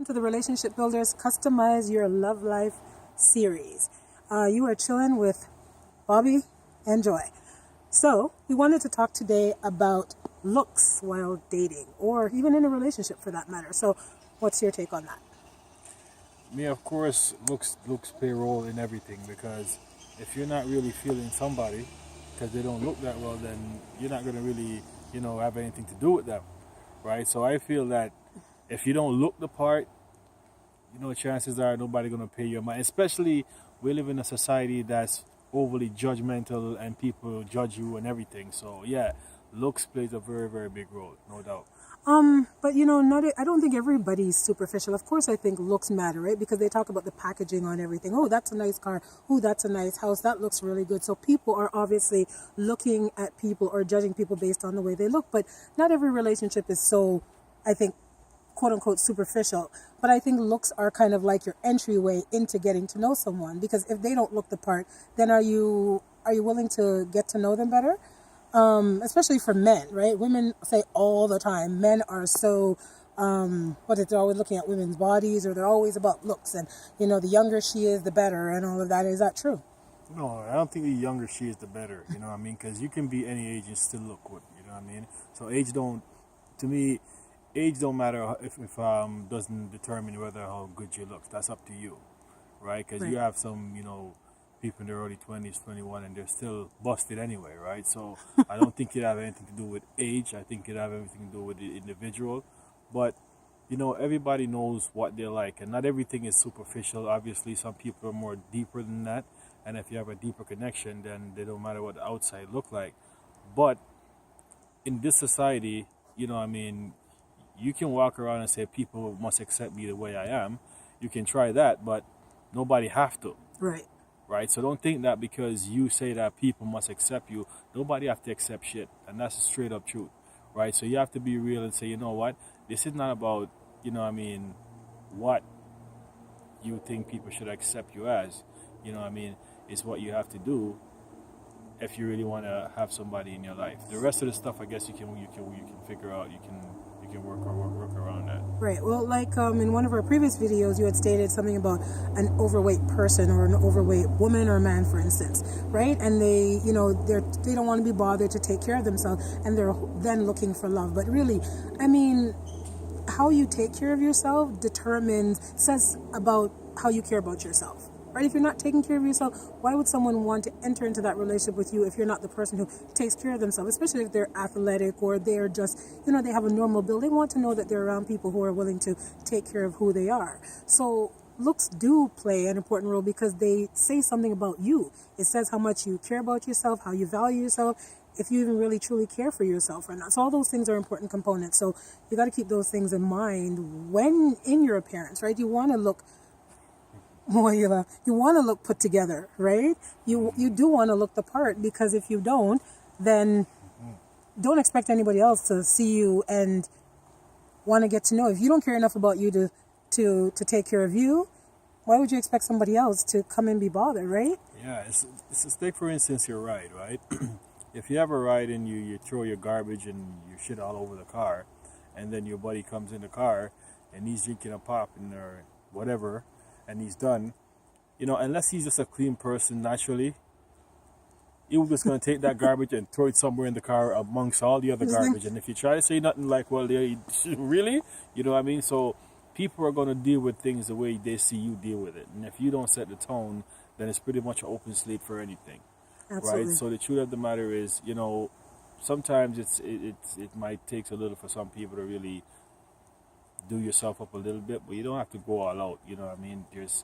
to the Relationship Builders Customize Your Love Life series. You are chilling with Bobby and Joy. So, we wanted to talk today about looks while dating, or even in a relationship for that matter. So, what's your take on that? Me, of course, looks play a role in everything, because if you're not really feeling somebody because they don't look that well, then you're not going to really, have anything to do with them, right? So I feel that if you don't look the part, chances are nobody going to pay your mind. Especially we live in a society that's overly judgmental and people judge you and everything. So yeah, looks plays a very, very big role, no doubt. But I don't think everybody's superficial. Of course, I think looks matter, right? Because they talk about the packaging on everything. Oh, that's a nice car. Oh, that's a nice house. That looks really good. So people are obviously looking at people or judging people based on the way they look. But not every relationship is so, I think, quote unquote, superficial. But I think looks are kind of like your entryway into getting to know someone. Because if they don't look the part, then are you willing to get to know them better? Especially for men, right? Women say all the time, men are so, they're always looking at women's bodies, or they're always about looks, and, the younger she is, the better, and all of that. Is that true? No, I don't think the younger she is, the better, you know what I mean? Because you can be any age and still look good, you know what I mean? So age don't matter if doesn't determine whether how good you look. That's up to you, right? Because you have some, people in their early 20s, 21, and they're still busted anyway, right? So I don't think it have anything to do with age. I think it have everything to do with the individual. But, everybody knows what they're like, and not everything is superficial. Obviously, some people are more deeper than that, and if you have a deeper connection, then they don't matter what the outside look like. But in this society, you can walk around and say people must accept me the way I am. You can try that, but nobody have to. Right, so don't think that because you say that people must accept you, nobody have to accept shit, and that's a straight up truth, right? So you have to be real and say, you know what, this is not about, what you think people should accept you as, it's what you have to do if you really want to have somebody in your life. The rest of the stuff, I guess you can figure out, you can work around that. Right. Well, like in one of our previous videos, you had stated something about an overweight person or an overweight woman or man, for instance, right? And they, they don't want to be bothered to take care of themselves, and they're then looking for love. But really, how you take care of yourself says about how you care about yourself. Right? If you're not taking care of yourself, why would someone want to enter into that relationship with you if you're not the person who takes care of themselves? Especially if they're athletic or they're just, they have a normal build. They want to know that they're around people who are willing to take care of who they are. So looks do play an important role because they say something about you. It says how much you care about yourself, how you value yourself, if you even really truly care for yourself or not. So all those things are important components. So you got to keep those things in mind when in your appearance, right? You want to look you want to look put together, right? You do want to look the part, because if you don't, then don't expect anybody else to see you and want to get to know. If you don't care enough about you to take care of you, why would you expect somebody else to come and be bothered, right? Yeah, it's take for instance your ride, right? If you have a ride and you throw your garbage and your shit all over the car, and then your buddy comes in the car and he's drinking a pop or whatever, and he's done, unless he's just a clean person naturally, he was just going to take that garbage and throw it somewhere in the car amongst all the other garbage. And if you try to say nothing like, well, really? You know what I mean? So people are going to deal with things the way they see you deal with it. And if you don't set the tone, then it's pretty much an open slate for anything. Absolutely. Right? So the truth of the matter is, sometimes it might take a little for some people to really do yourself up a little bit, but you don't have to go all out. You know what I mean? There's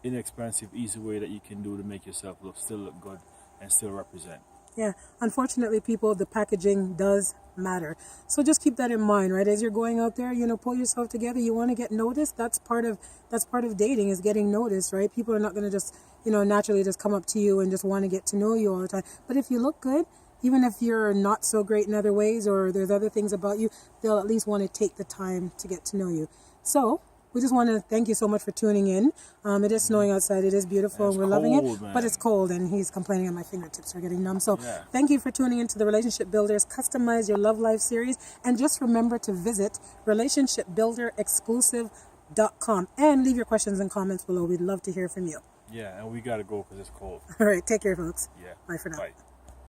inexpensive, easy way that you can do to make yourself still look good and still represent. Yeah, unfortunately, people, the packaging does matter. So just keep that in mind, right? As you're going out there, pull yourself together. You want to get noticed. That's part of dating, is getting noticed, right? People are not going to just, naturally just come up to you and just want to get to know you all the time. But if you look good, even if you're not so great in other ways or there's other things about you, they'll at least want to take the time to get to know you. So we just want to thank you so much for tuning in. It is snowing outside. It is beautiful. It's We're loving it. man. But it's cold, and he's complaining that my fingertips are getting numb. So Thank you for tuning into the Relationship Builders Customize Your Love Life series. And just remember to visit Relationship Builder exclusive gmail.com. And leave your questions and comments below. We'd love to hear from you. Yeah, and we gotta go because it's cold. All right, take care, folks. Yeah. Bye for now. Bye.